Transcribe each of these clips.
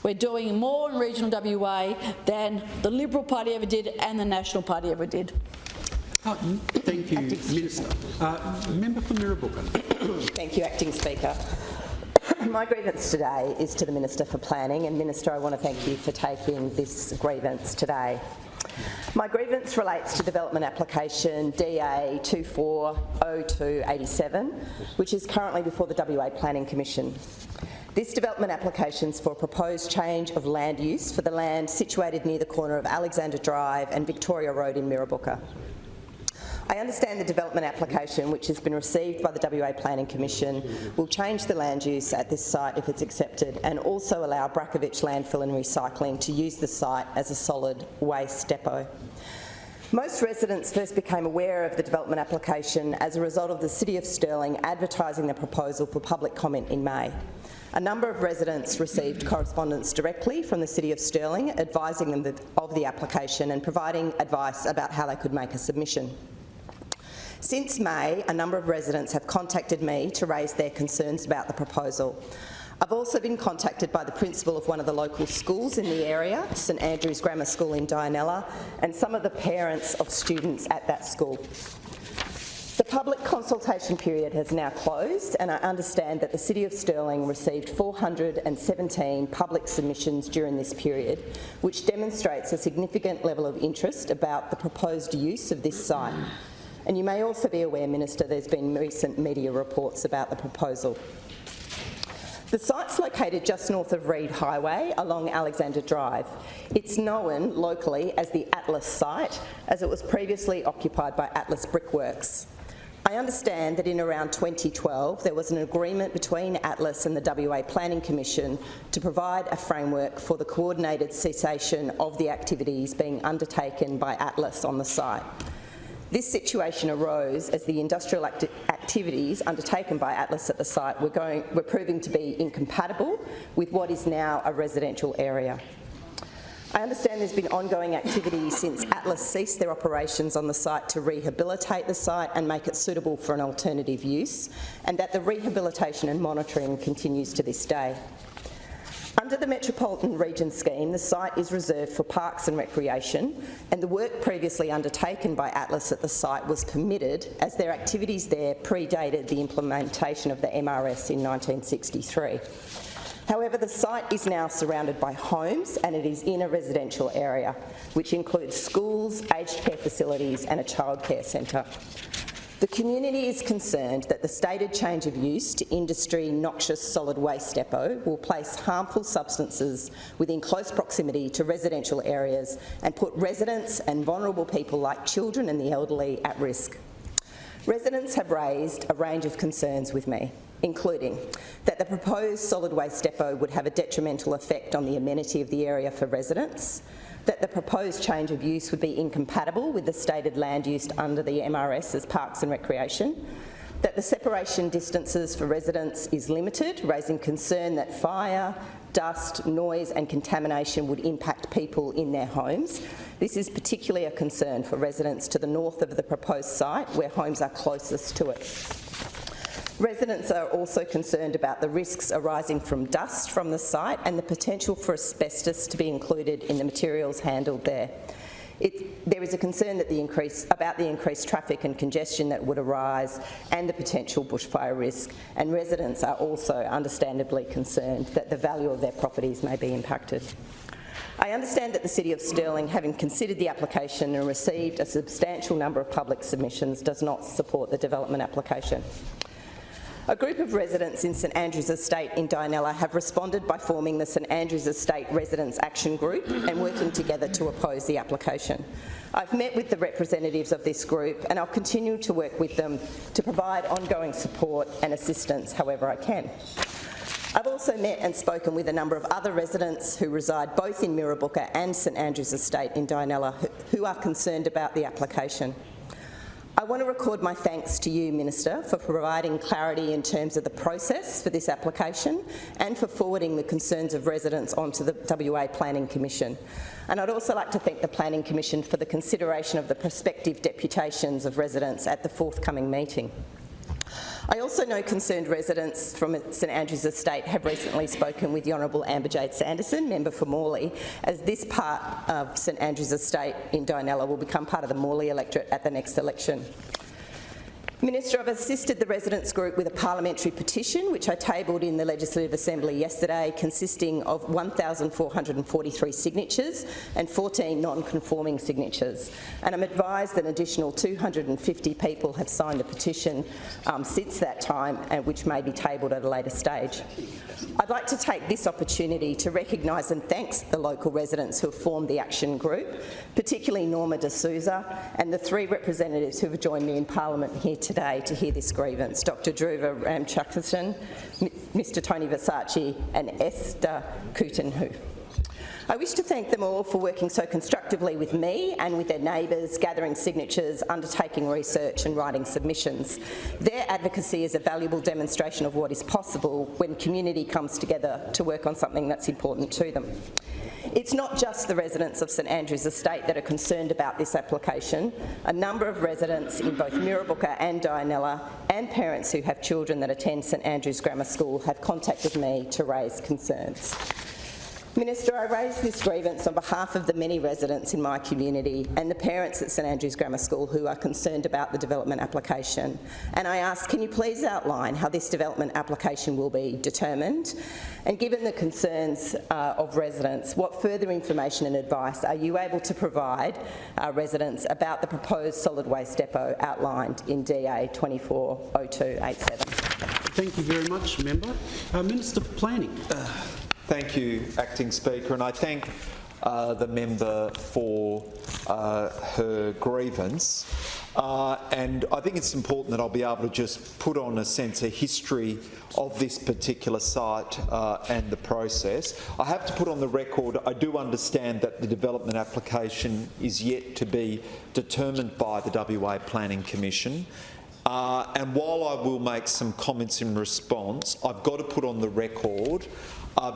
We're doing more in regional WA than the Liberal Party ever did and the National Party ever did. Thank you, Minister. Member for Mirrabooka. Thank you, Acting Speaker. My grievance today is to the Minister for Planning, and Minister, I want to thank you for taking this grievance today. My grievance relates to development application DA 240287, which is currently before the WA Planning Commission. This development application is for a proposed change of land use for the land situated near the corner of Alexander Drive and Victoria Road in Mirrabooka. I understand the development application, which has been received by the WA Planning Commission, will change the land use at this site if it's accepted, and also allow Brackovich Landfill and Recycling to use the site as a solid waste depot. Most residents first became aware of the development application as a result of the City of Stirling advertising the proposal for public comment in May. A number of residents received correspondence directly from the City of Stirling advising them of the application and providing advice about how they could make a submission. Since May, a number of residents have contacted me to raise their concerns about the proposal. I've also been contacted by the principal of one of the local schools in the area, St Andrew's Grammar School in Dianella, and some of the parents of students at that school. The public consultation period has now closed, and I understand that the City of Stirling received 417 public submissions during this period, which demonstrates a significant level of interest about the proposed use of this site. And you may also be aware, Minister, there's been recent media reports about the proposal. The site's located just north of Reid Highway along Alexander Drive. It's known locally as the Atlas site, as it was previously occupied by Atlas Brickworks. I understand that in around 2012 there was an agreement between Atlas and the WA Planning Commission to provide a framework for the coordinated cessation of the activities being undertaken by Atlas on the site. This situation arose as the industrial activities undertaken by Atlas at the site were proving to be incompatible with what is now a residential area. I understand there's been ongoing activity since Atlas ceased their operations on the site to rehabilitate the site and make it suitable for an alternative use, and that the rehabilitation and monitoring continues to this day. Under the Metropolitan Region scheme, the site is reserved for parks and recreation, and the work previously undertaken by Atlas at the site was permitted as their activities there predated the implementation of the MRS in 1963. However, the site is now surrounded by homes and it is in a residential area, which includes schools, aged care facilities and a childcare centre. The community is concerned that the stated change of use to industry noxious solid waste depot will place harmful substances within close proximity to residential areas and put residents and vulnerable people like children and the elderly at risk. Residents have raised a range of concerns with me, including that the proposed solid waste depot would have a detrimental effect on the amenity of the area for residents, that the proposed change of use would be incompatible with the stated land use under the MRS as parks and recreation, that the separation distances for residents is limited, raising concern that fire, dust, noise and contamination would impact people in their homes. This is particularly a concern for residents to the north of the proposed site, where homes are closest to it. Residents are also concerned about the risks arising from dust from the site and the potential for asbestos to be included in the materials handled there. There is a concern that about the increased traffic and congestion that would arise and the potential bushfire risk, and residents are also understandably concerned that the value of their properties may be impacted. I understand that the City of Stirling, having considered the application and received a substantial number of public submissions, does not support the development application. A group of residents in St Andrew's Estate in Dianella have responded by forming the St Andrew's Estate Residents Action Group and working together to oppose the application. I've met with the representatives of this group and I'll continue to work with them to provide ongoing support and assistance however I can. I've also met and spoken with a number of other residents who reside both in Mirrabooka and St Andrew's Estate in Dianella who are concerned about the application. I want to record my thanks to you, Minister, for providing clarity in terms of the process for this application and for forwarding the concerns of residents onto the WA Planning Commission. And I'd also like to thank the Planning Commission for the consideration of the prospective deputations of residents at the forthcoming meeting. I also know concerned residents from St Andrews Estate have recently spoken with the Honourable Amber Jade Sanderson, member for Morley, as this part of St Andrews Estate in Dianella will become part of the Morley electorate at the next election. Minister, I've assisted the residents group with a parliamentary petition which I tabled in the Legislative Assembly yesterday, consisting of 1,443 signatures and 14 non-conforming signatures. And I'm advised that an additional 250 people have signed the petition since that time, and which may be tabled at a later stage. I'd like to take this opportunity to recognise and thank the local residents who have formed the action group, particularly Norma De Souza and the 3 representatives who have joined me in Parliament here today to hear this grievance: Dr Dhruva Ramchakrishnan, Mr Tony Versace and Esther Kutenhu. I wish to thank them all for working so constructively with me and with their neighbours, gathering signatures, undertaking research and writing submissions. Their advocacy is a valuable demonstration of what is possible when community comes together to work on something that's important to them. It's not just the residents of St Andrews Estate that are concerned about this application. A number of residents in both MIRRABOOKA and Dianella, and parents who have children that attend St Andrews Grammar School, have contacted me to raise concerns. Minister, I raise this grievance on behalf of the many residents in my community and the parents at St Andrews Grammar School who are concerned about the development application. And I ask, can you please outline how this development application will be determined? And given the concerns of residents, what further information and advice are you able to provide residents about the proposed solid waste depot outlined in DA 240287? Thank you very much, Member. Minister for Planning. Thank you, Acting Speaker, and I thank the member for her grievance. And I think it's important that I'll be able to just put on a sense of history of this particular site and the process. I have to put on the record, I do understand that the development application is yet to be determined by the WA Planning Commission. And while I will make some comments in response, I've got to put on the record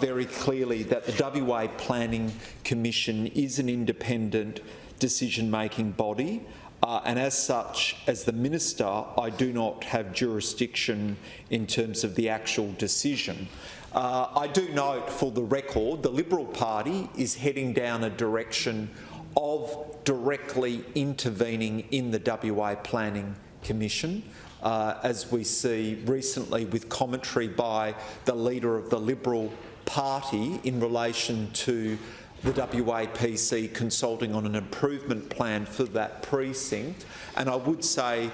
very clearly that the WA Planning Commission is an independent decision-making body, and as such, as the Minister, I do not have jurisdiction in terms of the actual decision. I do note, for the record, the Liberal Party is heading down a direction of directly intervening in the WA Planning Commission, as we see recently with commentary by the leader of the Liberal Party in relation to the WAPC consulting on an improvement plan for that precinct. And I would say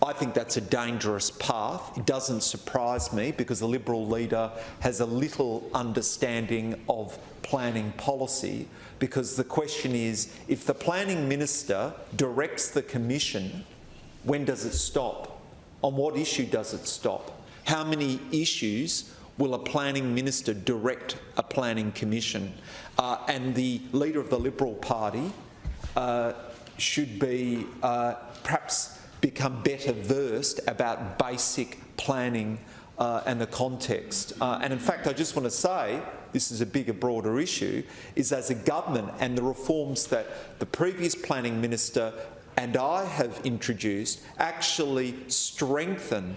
I think that's a dangerous path. It doesn't surprise me because the Liberal leader has a little understanding of planning policy, because the question is, if the planning minister directs the commission, when does it stop? On what issue does it stop? How many issues will a planning minister direct a planning commission? And the leader of the Liberal Party should be perhaps become better versed about basic planning and the context. And in fact, I just want to say, this is a bigger, broader issue, is as a government and the reforms that the previous planning minister and I have introduced actually strengthen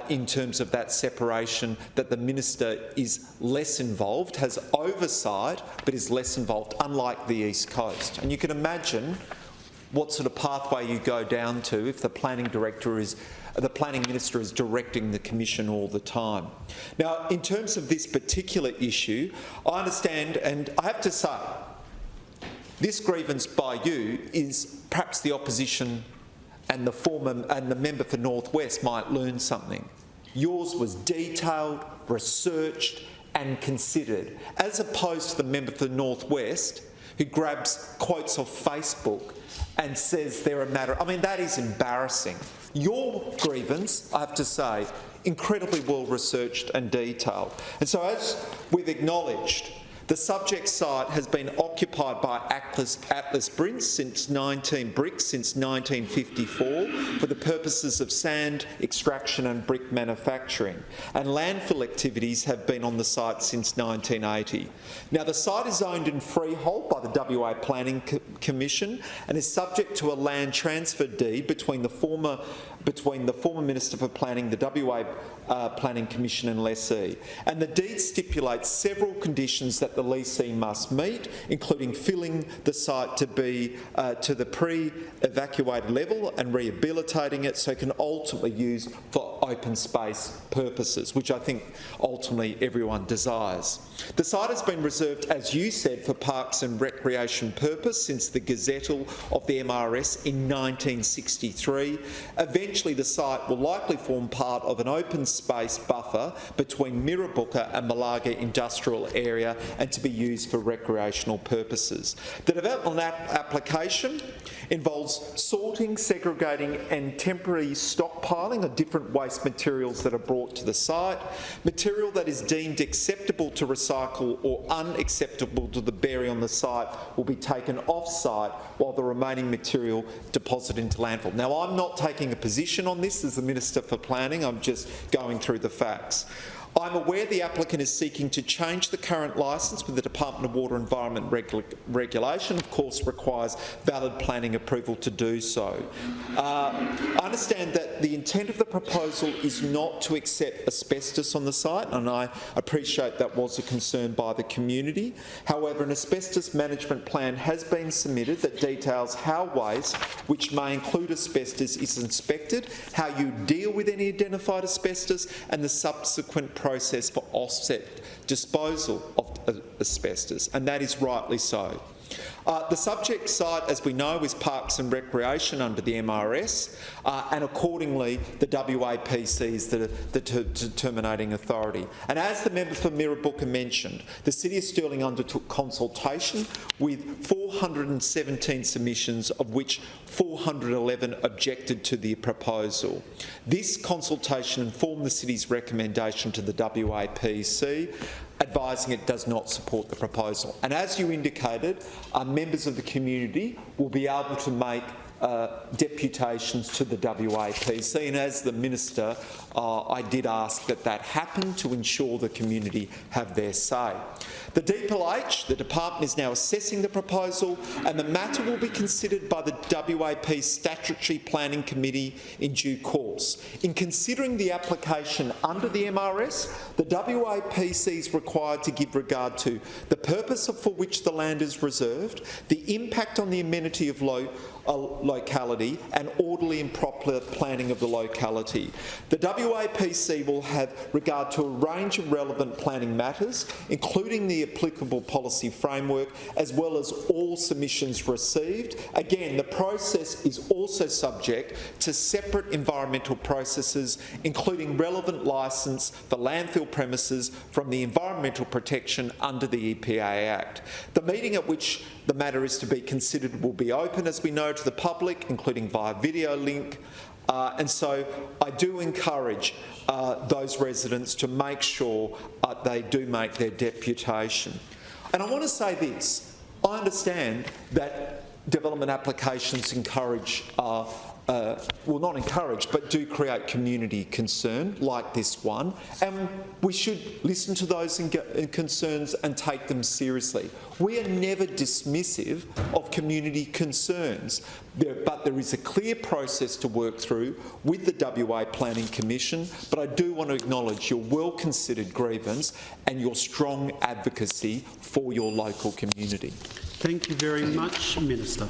in terms of that separation, that the minister is less involved, has oversight, but is less involved, unlike the East Coast. And you can imagine what sort of pathway you go down to if the planning minister is directing the commission all the time. Now, in terms of this particular issue, I understand, and I have to say, this grievance by you is perhaps the opposition and the member for North West might learn something. Yours was detailed, researched and considered, as opposed to the member for North West who grabs quotes off Facebook and says they're a matter. I mean, that is embarrassing. Your grievance, I have to say, incredibly well researched and detailed. And so, as we've acknowledged, the subject site has been occupied occupied by Atlas Bricks since 1954 for the purposes of sand extraction and brick manufacturing, and landfill activities have been on the site since 1980. Now, the site is owned in freehold by the WA Planning Commission and is subject to a land transfer deed between the former Minister for Planning, the WA Planning Commission and lessee. And the deed stipulates several conditions that the lessee must meet, including filling the site to be to the pre-evacuated level and rehabilitating it so it can ultimately use for open space purposes, which I think ultimately everyone desires. The site has been reserved, as you said, for parks and recreation purpose since the gazettal of the MRS in 1963. Eventually, the site will likely form part of an open space buffer between MIRRABOOka and Malaga industrial area and to be used for recreational purposes. The development application involves sorting, segregating and temporary stockpiling of different waste materials that are brought to the site. Material that is deemed acceptable to recycle or unacceptable to the bury on the site will be taken off-site while the remaining material deposited into landfill. Now, I'm not taking a position on this as the Minister for Planning, I'm just going through the facts. I'm aware the applicant is seeking to change the current licence with the Department of Water Environment Regulation, of course requires valid planning approval to do so. I understand that the intent of the proposal is not to accept asbestos on the site, and I appreciate that was a concern by the community. However, an asbestos management plan has been submitted that details how waste, which may include asbestos, is inspected, how you deal with any identified asbestos, and the subsequent process for offset disposal of asbestos, and that is rightly so. The subject site, as we know, is Parks and Recreation under the MRS, and accordingly the WAPC is the determinating authority. And as the member for MIRRABOOka mentioned, the City of Stirling undertook consultation with 417 submissions, of which 411 objected to the proposal. This consultation informed the City's recommendation to the WAPC, advising it does not support the proposal. And as you indicated, members of the community will be able to make deputations to the WAPC, and as the Minister, I did ask that that happen to ensure the community have their say. The DPLH, the department, is now assessing the proposal, and the matter will be considered by the WAP Statutory Planning Committee in due course. In considering the application under the MRS, the WAPC is required to give regard to the purpose for which the land is reserved, the impact on the amenity of locality and orderly and proper planning of the locality. The WAPC will have regard to a range of relevant planning matters, including the applicable policy framework, as well as all submissions received. Again, the process is also subject to separate environmental processes, including relevant licence for landfill premises from the environmental protection under the EPA Act. The meeting at which the matter is to be considered will be open, as we know, to the public, including via video link. And so I do encourage those residents to make sure they do make their deputation. And I want to say this, I understand that development applications encourage well, not encourage, but do create community concern like this one, and we should listen to those concerns and take them seriously. We are never dismissive of community concerns, but there is a clear process to work through with the WA Planning Commission, but I do want to acknowledge your well-considered grievance and your strong advocacy for your local community. Thank you very much, Minister.